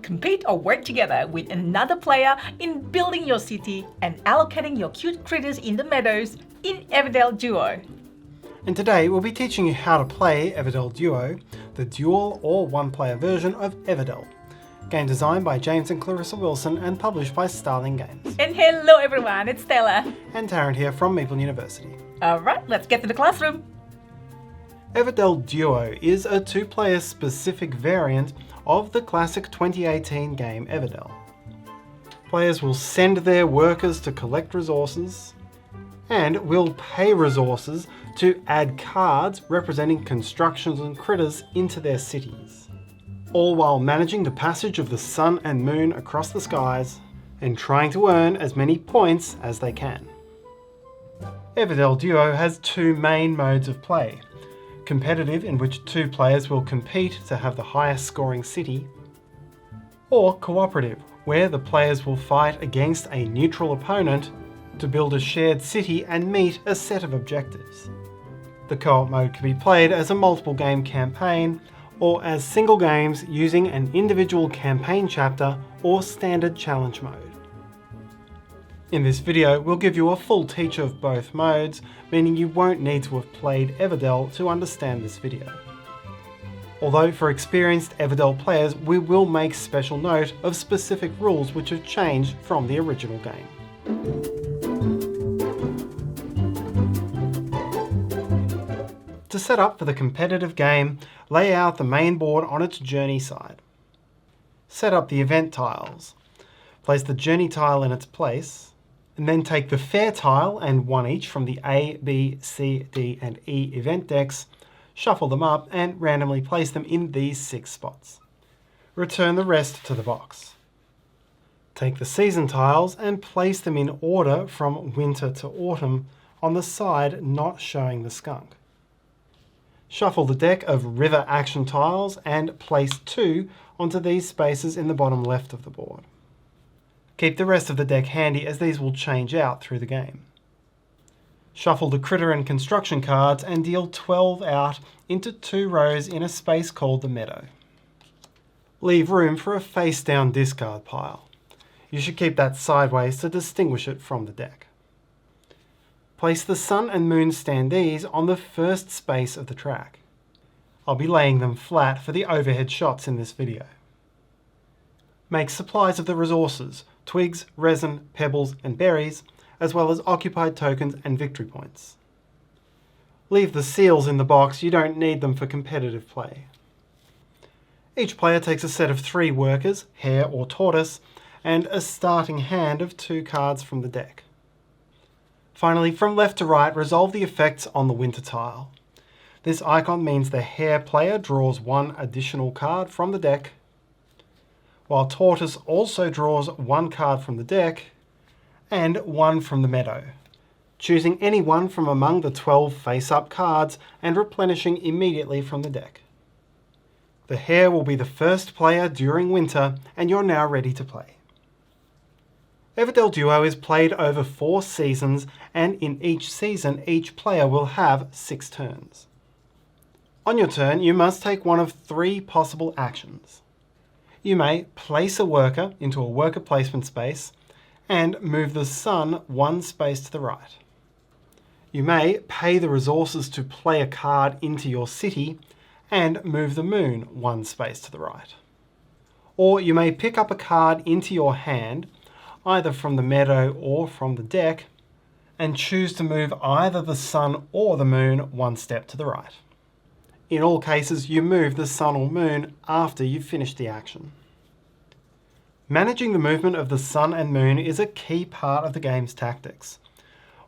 compete or work together with another player in building your city and allocating your cute critters in the meadows in Everdell Duo. And today we'll be teaching you how to play Everdell Duo, the dual or one-player version of Everdell. Game designed by James and Clarissa Wilson and published by Starling Games. And hello everyone, it's Stella. And Taryn here from Meeple University. Alright, let's get to the classroom. Everdell Duo is a two-player specific variant of the classic 2018 game Everdell. Players will send their workers to collect resources and will pay resources to add cards representing constructions and critters into their cities, all while managing the passage of the sun and moon across the skies and trying to earn as many points as they can. Everdell Duo has two main modes of play: competitive, in which two players will compete to have the highest scoring city, or cooperative, where the players will fight against a neutral opponent to build a shared city and meet a set of objectives. The co-op mode can be played as a multiple game campaign or as single games using an individual campaign chapter or standard challenge mode. In this video, we'll give you a full teach of both modes, meaning you won't need to have played Everdell to understand this video. Although for experienced Everdell players, we will make special note of specific rules which have changed from the original game. To set up for the competitive game, lay out the main board on its journey side. Set up the event tiles. Place the journey tile in its place, and then take the fair tile and one each from the A, B, C, D and E event decks, shuffle them up and randomly place them in these 6 spots. Return the rest to the box. Take the season tiles and place them in order from winter to autumn on the side not showing the skunk. Shuffle the deck of river action tiles and place 2 onto these spaces in the bottom left of the board. Keep the rest of the deck handy as these will change out through the game. Shuffle the critter and construction cards and deal 12 out into 2 rows in a space called the meadow. Leave room for a face down discard pile. You should keep that sideways to distinguish it from the deck. Place the sun and moon standees on the first space of the track. I'll be laying them flat for the overhead shots in this video. Make supplies of the resources: twigs, resin, pebbles and berries, as well as occupied tokens and victory points. Leave the seals in the box, you don't need them for competitive play. Each player takes a set of 3 workers, hare or tortoise, and a starting hand of 2 cards from the deck. Finally, from left to right, resolve the effects on the winter tile. This icon means the hare player draws 1 additional card from the deck, while tortoise also draws 1 card from the deck and 1 from the meadow, choosing any one from among the 12 face-up cards and replenishing immediately from the deck. The hare will be the first player during winter, and you're now ready to play. Everdell Duo is played over 4 seasons, and in each season each player will have 6 turns. On your turn, you must take one of 3 possible actions. You may place a worker into a worker placement space and move the sun 1 space to the right. You may pay the resources to play a card into your city and move the moon 1 space to the right. Or you may pick up a card into your hand, either from the meadow or from the deck, and choose to move either the sun or the moon 1 step to the right. In all cases, you move the sun or moon after you've finished the action. Managing the movement of the sun and moon is a key part of the game's tactics.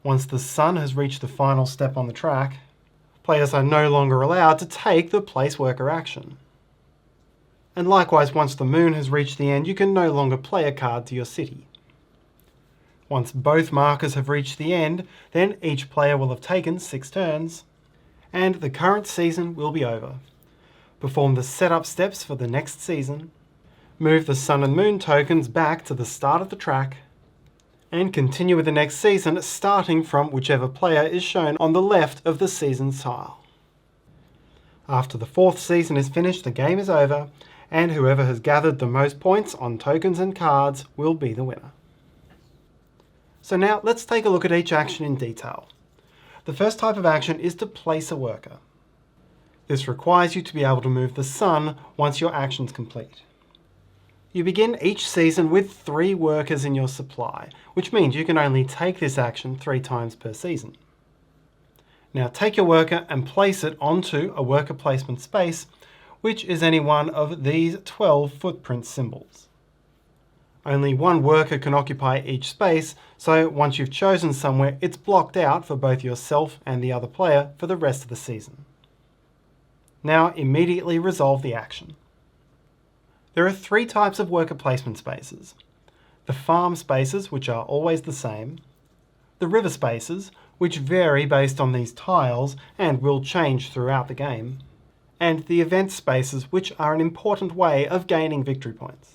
Once the sun has reached the final step on the track, players are no longer allowed to take the place worker action. And likewise, once the moon has reached the end, you can no longer play a card to your city. Once both markers have reached the end, then each player will have taken 6 turns, and the current season will be over. Perform the setup steps for the next season, move the sun and moon tokens back to the start of the track, and continue with the next season starting from whichever player is shown on the left of the season's tile. After the 4th season is finished, the game is over, and whoever has gathered the most points on tokens and cards will be the winner. So now let's take a look at each action in detail. The first type of action is to place a worker. This requires you to be able to move the sun once your action's complete. You begin each season with 3 workers in your supply, which means you can only take this action 3 times per season. Now take your worker and place it onto a worker placement space, which is any one of these 12 footprint symbols. Only 1 worker can occupy each space, so once you've chosen somewhere, it's blocked out for both yourself and the other player for the rest of the season. Now immediately resolve the action. There are 3 types of worker placement spaces. The farm spaces, which are always the same, the river spaces, which vary based on these tiles and will change throughout the game, and the event spaces, which are an important way of gaining victory points.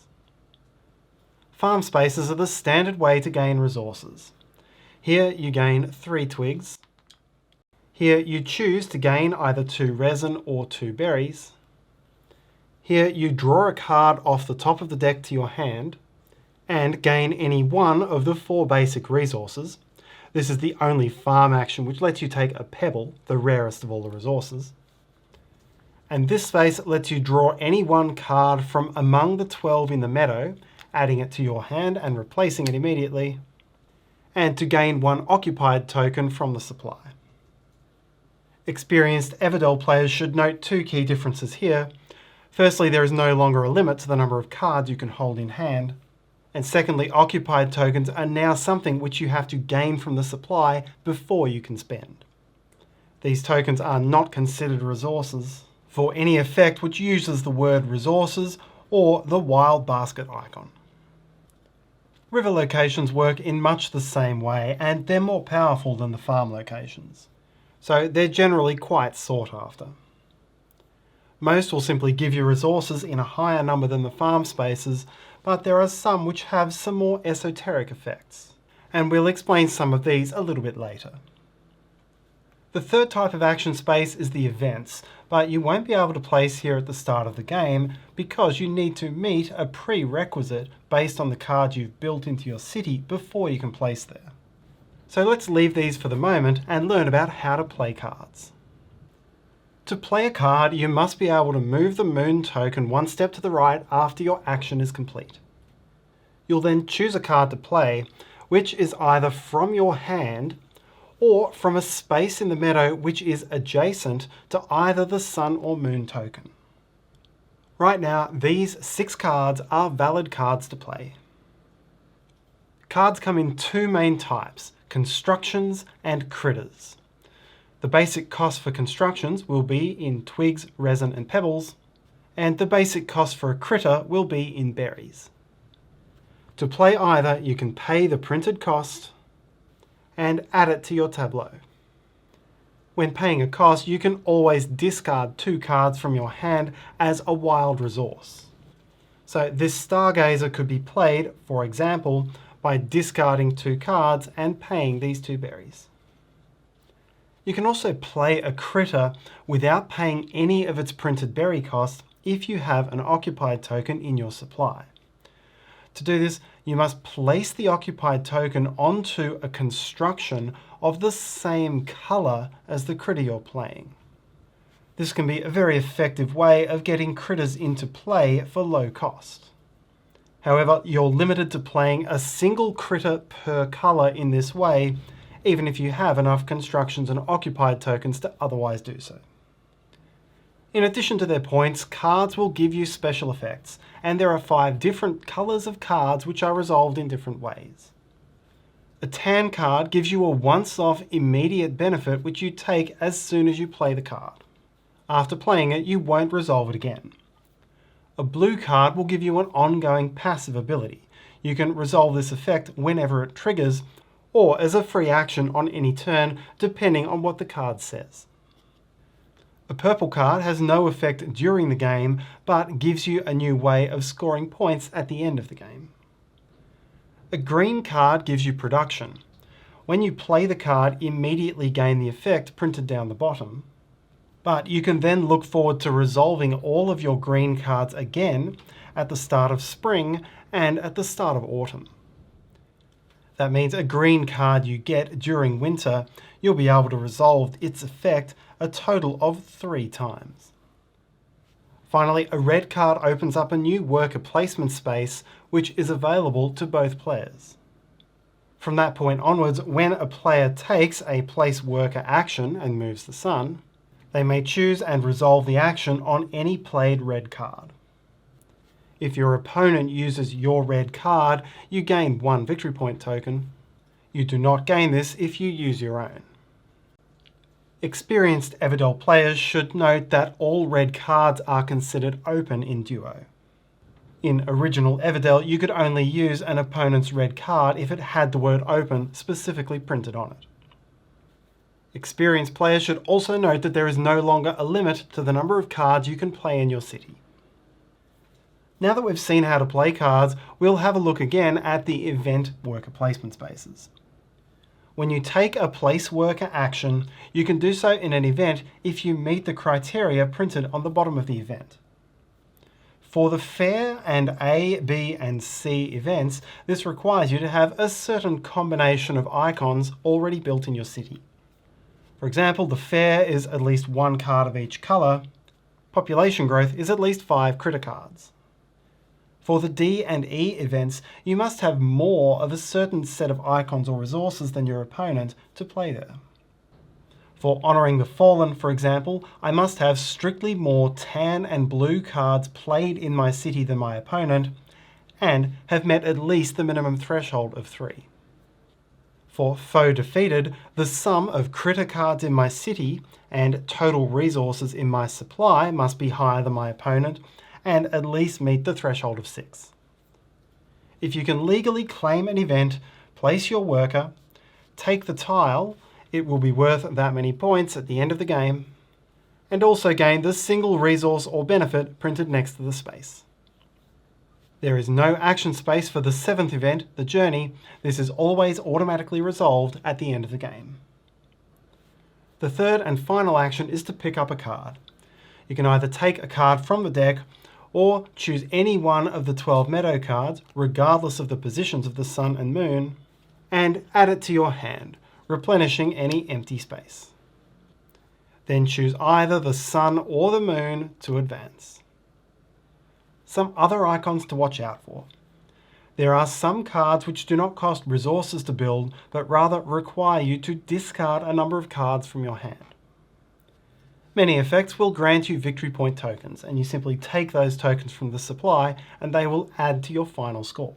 Farm spaces are the standard way to gain resources. Here you gain 3 twigs. Here you choose to gain either 2 resin or 2 berries. Here you draw a card off the top of the deck to your hand and gain any one of the 4 basic resources. This is the only farm action which lets you take a pebble, the rarest of all the resources. And this space lets you draw any one card from among the 12 in the meadow, adding it to your hand and replacing it immediately, and to gain 1 occupied token from the supply. Experienced Everdell players should note 2 key differences here. Firstly, there is no longer a limit to the number of cards you can hold in hand. And secondly, occupied tokens are now something which you have to gain from the supply before you can spend. These tokens are not considered resources for any effect which uses the word resources or the wild basket icon. River locations work in much the same way, and they're more powerful than the farm locations. So they're generally quite sought after. Most will simply give you resources in a higher number than the farm spaces, but there are some which have some more esoteric effects, and we'll explain some of these a little bit later. The third type of action space is the events, but you won't be able to place here at the start of the game because you need to meet a prerequisite based on the cards you've built into your city before you can place there. So let's leave these for the moment and learn about how to play cards. To play a card, you must be able to move the moon token 1 step to the right after your action is complete. You'll then choose a card to play, which is either from your hand or from a space in the meadow which is adjacent to either the sun or moon token. Right now, these 6 cards are valid cards to play. Cards come in 2 main types, constructions and critters. The basic cost for constructions will be in twigs, resin and pebbles, and the basic cost for a critter will be in berries. To play either, you can pay the printed cost and add it to your tableau. When paying a cost, you can always discard 2 cards from your hand as a wild resource. So this stargazer could be played, for example, by discarding 2 cards and paying these 2 berries. You can also play a critter without paying any of its printed berry cost if you have an occupied token in your supply. To do this, you must place the occupied token onto a construction of the same colour as the critter you're playing. This can be a very effective way of getting critters into play for low cost. However, you're limited to playing a single critter per colour in this way, even if you have enough constructions and occupied tokens to otherwise do so. In addition to their points, cards will give you special effects, and there are 5 different colours of cards which are resolved in different ways. A tan card gives you a once-off immediate benefit which you take as soon as you play the card. After playing it, you won't resolve it again. A blue card will give you an ongoing passive ability. You can resolve this effect whenever it triggers, or as a free action on any turn, depending on what the card says. A purple card has no effect during the game, but gives you a new way of scoring points at the end of the game. A green card gives you production. When you play the card, immediately gain the effect printed down the bottom. But you can then look forward to resolving all of your green cards again at the start of spring and at the start of autumn. That means a green card you get during winter, you'll be able to resolve its effect a total of 3 times. Finally, a red card opens up a new worker placement space which is available to both players. From that point onwards, when a player takes a place worker action and moves the sun, they may choose and resolve the action on any played red card. If your opponent uses your red card, you gain 1 victory point token. You do not gain this if you use your own. Experienced Everdell players should note that all red cards are considered open in Duo. In original Everdell, you could only use an opponent's red card if it had the word open specifically printed on it. Experienced players should also note that there is no longer a limit to the number of cards you can play in your city. Now that we've seen how to play cards, we'll have a look again at the event worker placement spaces. When you take a place worker action, you can do so in an event if you meet the criteria printed on the bottom of the event. For the fair and A, B, and C events, this requires you to have a certain combination of icons already built in your city. For example, the fair is at least 1 card of each colour. Population growth is at least 5 critter cards. For the D and E events, you must have more of a certain set of icons or resources than your opponent to play there. For Honouring the Fallen, for example, I must have strictly more tan and blue cards played in my city than my opponent, and have met at least the minimum threshold of 3. For Foe Defeated, the sum of critter cards in my city and total resources in my supply must be higher than my opponent, and at least meet the threshold of 6. If you can legally claim an event, place your worker, take the tile, it will be worth that many points at the end of the game, and also gain the single resource or benefit printed next to the space. There is no action space for the 7th event, the Journey. This is always automatically resolved at the end of the game. The third and final action is to pick up a card. You can either take a card from the deck or choose any one of the 12 meadow cards, regardless of the positions of the sun and moon, and add it to your hand, replenishing any empty space. Then choose either the sun or the moon to advance. Some other icons to watch out for. There are some cards which do not cost resources to build, but rather require you to discard a number of cards from your hand. Many effects will grant you victory point tokens, and you simply take those tokens from the supply and they will add to your final score.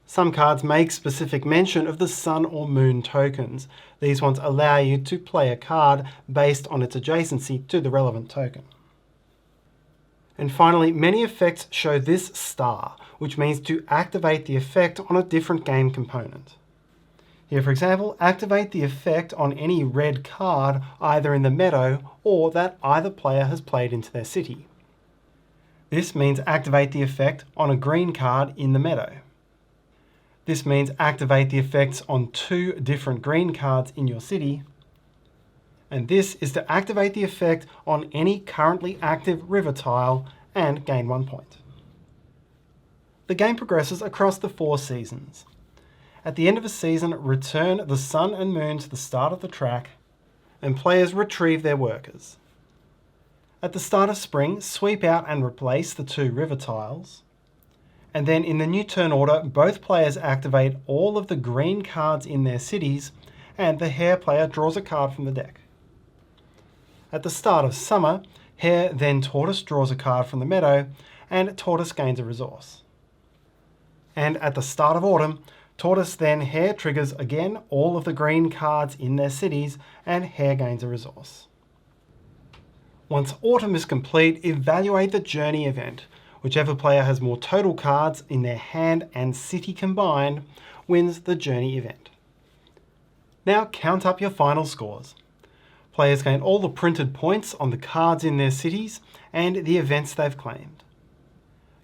Some cards make specific mention of the sun or moon tokens. These ones allow you to play a card based on its adjacency to the relevant token. And finally, many effects show this star, which means to activate the effect on a different game component. Here, for example, activate the effect on any red card either in the meadow or that either player has played into their city. This means activate the effect on a green card in the meadow. This means activate the effects on 2 different green cards in your city. And this is to activate the effect on any currently active river tile and gain 1 point. The game progresses across the 4 seasons. At the end of a season, return the sun and moon to the start of the track, and players retrieve their workers. At the start of spring, sweep out and replace the 2 river tiles. And then in the new turn order, both players activate all of the green cards in their cities, and the hare player draws a card from the deck. At the start of summer, hare then tortoise draws a card from the meadow, and tortoise gains a resource. And at the start of autumn, tortoise then hare triggers again all of the green cards in their cities, and hare gains a resource. Once autumn is complete, evaluate the journey event. Whichever player has more total cards in their hand and city combined wins the journey event. Now count up your final scores. Players gain all the printed points on the cards in their cities and the events they've claimed.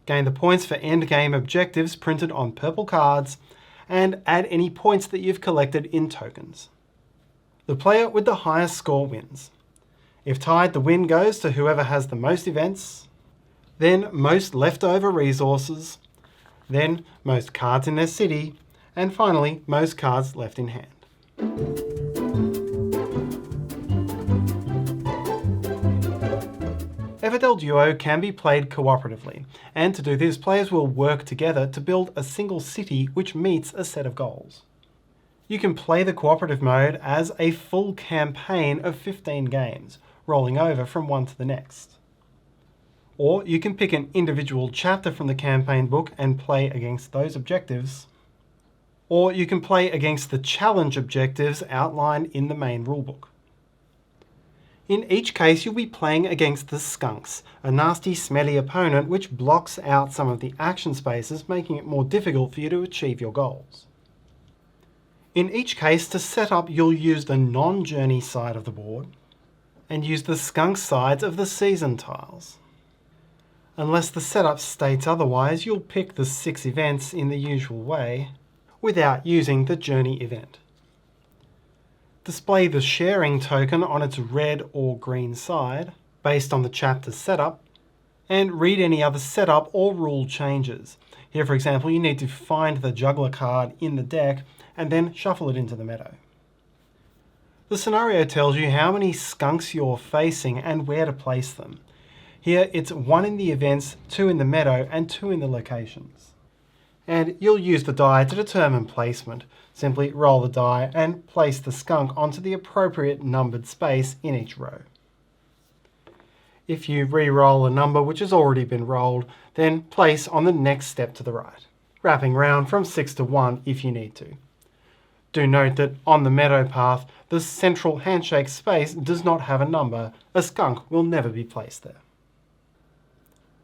Gain the points for endgame objectives printed on purple cards, and add any points that you've collected in tokens. The player with the highest score wins. If tied, the win goes to whoever has the most events, then most leftover resources, then most cards in their city, and finally most cards left in hand. Everdell Duo can be played cooperatively, and to do this, players will work together to build a single city which meets a set of goals. You can play the cooperative mode as a full campaign of 15 games, rolling over from one to the next. Or you can pick an individual chapter from the campaign book and play against those objectives. Or you can play against the challenge objectives outlined in the main rulebook. In each case, you'll be playing against the skunks, a nasty, smelly opponent which blocks out some of the action spaces, making it more difficult for you to achieve your goals. In each case, to set up, you'll use the non-journey side of the board and use the skunk sides of the season tiles. Unless the setup states otherwise, you'll pick the 6 events in the usual way without using the journey event. Display the sharing token on its red or green side based on the chapter's setup, and read any other setup or rule changes. Here, for example, you need to find the juggler card in the deck and then shuffle it into the meadow. The scenario tells you how many skunks you're facing and where to place them. Here it's 1 in the events, 2 in the meadow, and 2 in the locations. And you'll use the die to determine placement. Simply roll the die and place the skunk onto the appropriate numbered space in each row. If you re-roll a number which has already been rolled, then place on the next step to the right, wrapping round from 6 to 1 if you need to. Do note that on the meadow path, the central handshake space does not have a number. A skunk will never be placed there.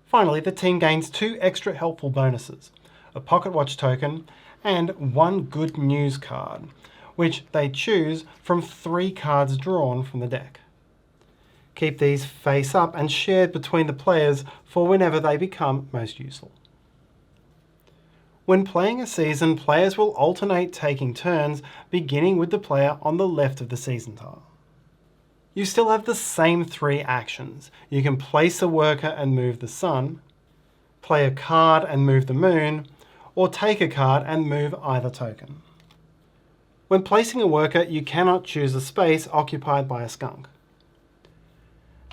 Finally, the team gains 2 extra helpful bonuses, a pocket watch token and 1 good news card, which they choose from 3 cards drawn from the deck. Keep these face up and shared between the players for whenever they become most useful. When playing a season, players will alternate taking turns, beginning with the player on the left of the season tile. You still have the same 3 actions. You can place a worker and move the sun, play a card and move the moon, or take a card and move either token. When placing a worker, you cannot choose a space occupied by a skunk.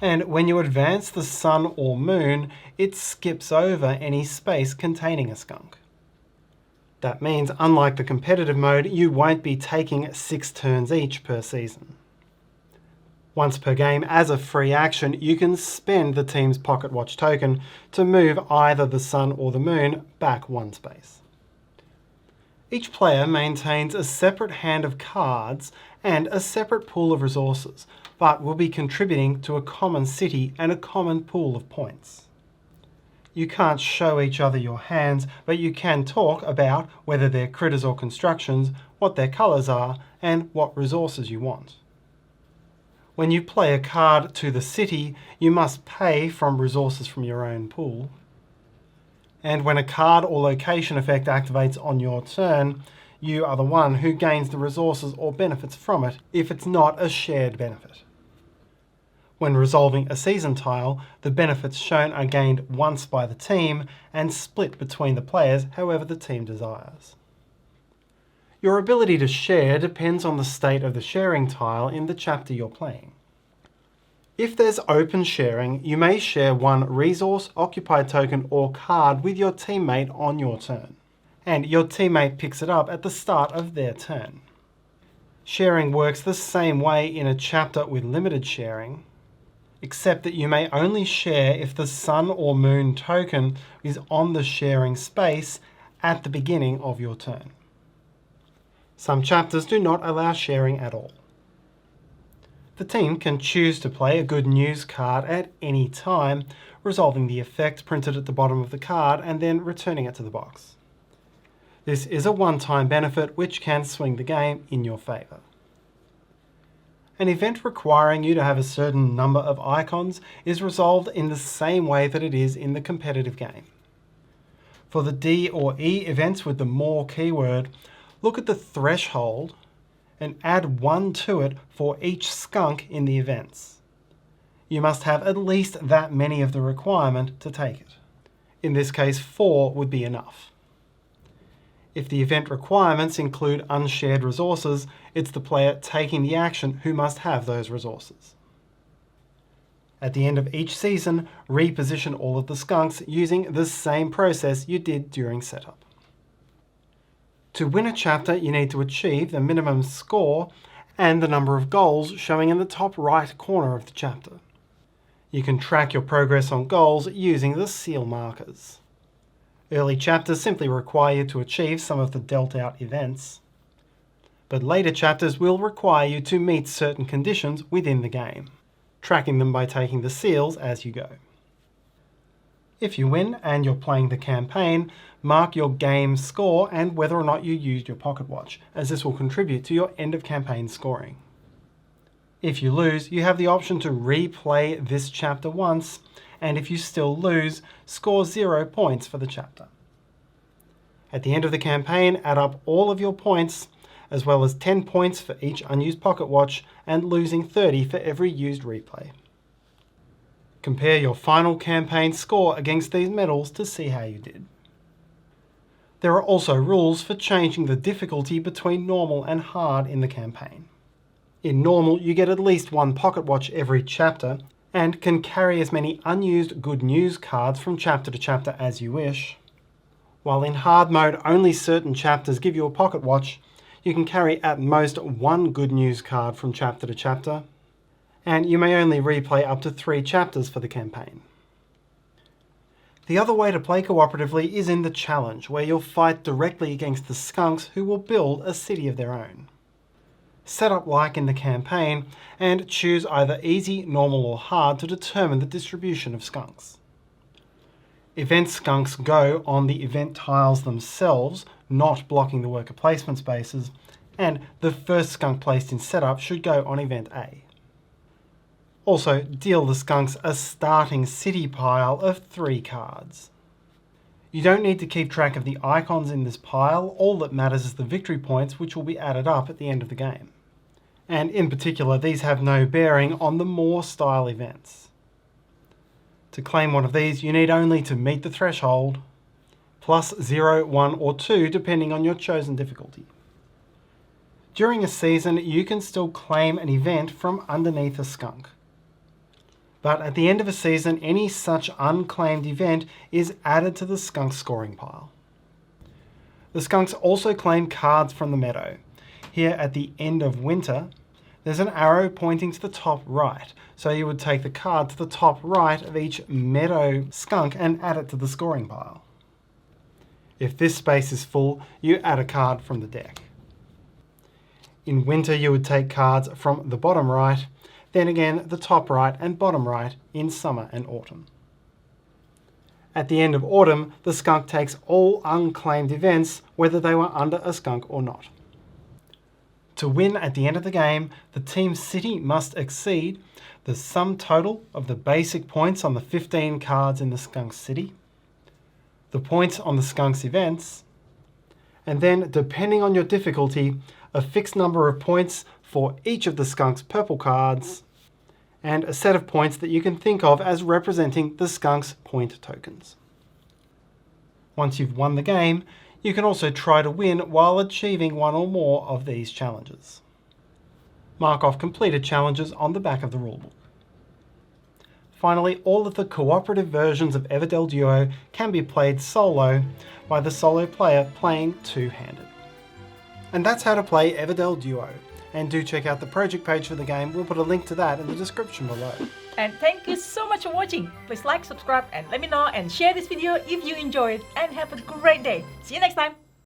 And when you advance the sun or moon, it skips over any space containing a skunk. That means, unlike the competitive mode, you won't be taking 6 turns each per season. Once per game, as a free action, you can spend the team's pocket watch token to move either the sun or the moon back 1 space. Each player maintains a separate hand of cards and a separate pool of resources, but will be contributing to a common city and a common pool of points. You can't show each other your hands, but you can talk about whether they're critters or constructions, what their colours are, and what resources you want. When you play a card to the city, you must pay from resources from your own pool. And when a card or location effect activates on your turn, you are the one who gains the resources or benefits from it if it's not a shared benefit. When resolving a season tile, the benefits shown are gained once by the team and split between the players however the team desires. Your ability to share depends on the state of the sharing tile in the chapter you're playing. If there's open sharing, you may share 1 resource, occupied token, or card with your teammate on your turn, and your teammate picks it up at the start of their turn. Sharing works the same way in a chapter with limited sharing, except that you may only share if the sun or moon token is on the sharing space at the beginning of your turn. Some chapters do not allow sharing at all. The team can choose to play a good news card at any time, resolving the effect printed at the bottom of the card and then returning it to the box. This is a one-time benefit which can swing the game in your favour. An event requiring you to have a certain number of icons is resolved in the same way that it is in the competitive game. For the D or E events with the more keyword, look at the threshold and add 1 to it for each skunk in the events. you must have at least that many of the requirement to take it. In this case, 4 would be enough. If the event requirements include unshared resources, it's the player taking the action who must have those resources. At the end of each season, reposition all of the skunks using the same process you did during setup. To win a chapter, you need to achieve the minimum score and the number of goals showing in the top right corner of the chapter. You can track your progress on goals using the seal markers. Early chapters simply require you to achieve some of the dealt out events, but later chapters will require you to meet certain conditions within the game, tracking them by taking the seals as you go. If you win and you're playing the campaign, mark your game score and whether or not you used your pocket watch, as this will contribute to your end of campaign scoring. If you lose, you have the option to replay this chapter once, and if you still lose, score 0 points for the chapter. At the end of the campaign, add up all of your points, as well as 10 points for each unused pocket watch and losing 30 for every used replay. Compare your final campaign score against these medals to see how you did. There are also rules for changing the difficulty between normal and hard in the campaign. In normal, you get at least 1 pocket watch every chapter and can carry as many unused good news cards from chapter to chapter as you wish. While in hard mode only certain chapters give you a pocket watch, you can carry at most 1 good news card from chapter to chapter, and you may only replay up to 3 chapters for the campaign. The other way to play cooperatively is in the challenge, where you'll fight directly against the skunks who will build a city of their own. Set up like in the campaign, and choose either easy, normal or hard to determine the distribution of skunks. Event skunks go on the event tiles themselves, not blocking the worker placement spaces, and the first skunk placed in setup should go on event A. Also, deal the skunks a starting city pile of 3 cards. You don't need to keep track of the icons in this pile, all that matters is the victory points which will be added up at the end of the game. And in particular, these have no bearing on the more style events. To claim one of these, you need only to meet the threshold, plus 0, 1 or 2 depending on your chosen difficulty. During a season, you can still claim an event from underneath a skunk. But at the end of a season, any such unclaimed event is added to the skunk scoring pile. The skunks also claim cards from the meadow. Here at the end of winter, there's an arrow pointing to the top right, so you would take the card to the top right of each meadow skunk and add it to the scoring pile. If this space is full, you add a card from the deck. In winter, you would take cards from the bottom right, then again the top right and bottom right in summer and autumn. At the end of autumn, the skunk takes all unclaimed events, whether they were under a skunk or not. To win at the end of the game, the team's city must exceed the sum total of the basic points on the 15 cards in the skunk's city, the points on the skunk's events, and then, depending on your difficulty, a fixed number of points for each of the skunk's purple cards, and a set of points that you can think of as representing the skunk's point tokens. Once you've won the game, you can also try to win while achieving 1 or more of these challenges. Mark off completed challenges on the back of the rulebook. Finally, all of the cooperative versions of Everdell Duo can be played solo by the solo player playing two-handed. And that's how to play Everdell Duo. And do check out the project page for the game. We'll put a link to that in the description below. And thank you so much for watching. Please like, subscribe and let me know and share this video if you enjoyed, and have a great day. See you next time.